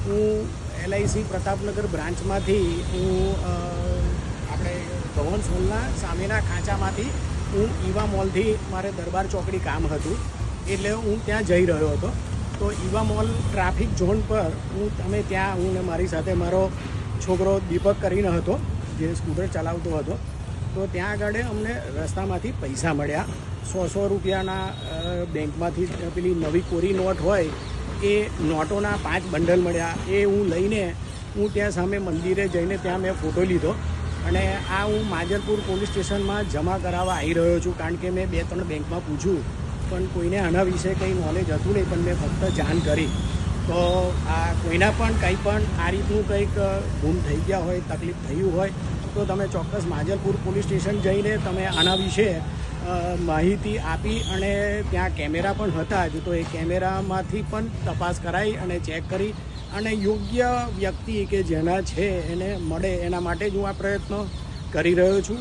હું LIC પ્રતાપનગર બ્રાન્ચમાંથી આપણે ભવન્સ હોલના સામેના ખાંચામાંથી હું ઈવા મોલથી મારે દરબાર ચોકડી કામ હતું એટલે હું ત્યાં જઈ રહ્યો હતો. તો ઈવા મોલ ટ્રાફિક ઝોન પર અમે ત્યાં હું ને મારી સાથે મારો છોકરો દીપક કરીને હતો જે સ્કૂટર ચલાવતો હતો. તો ત્યાં આગળ અમને રસ્તામાંથી પૈસા મળ્યા 100 રૂપિયાના બેંકમાંથી પેલી નવી કોરી નોટ હોય એ નોટોના 5 બંડલ મળ્યા. એ હું લઈને હું ત્યાં સામે મંદિરે જઈને ત્યાં મેં ફોટો લીધો અને આ હું માજલપુર પોલીસ સ્ટેશનમાં જમા કરાવવા આવી રહ્યો છું. કારણ કે મેં 2-3 બેંકમાં પૂછ્યું પણ કોઈને આના વિશે કંઈ નોલેજ હતું નહીં, પણ મેં ફક્ત જાણ કરી. તો આ કોઈના પણ કંઈ પણ આ રીતનું કંઈક ગુમ થઈ ગયા હોય, તકલીફ થયું હોય તો તમે ચોક્કસ માજલપુર પોલીસ સ્ટેશન જઈને તમે આના વિશે માહિતી આપી અને ત્યાં કેમેરા પણ હતા જ તો એ કેમેરામાંથી પણ તપાસ કરાવી અને ચેક કરી અને યોગ્ય વ્યક્તિ કે જેના છે એને મળે એના માટે જ હું આ પ્રયત્નો કરી રહ્યો છું.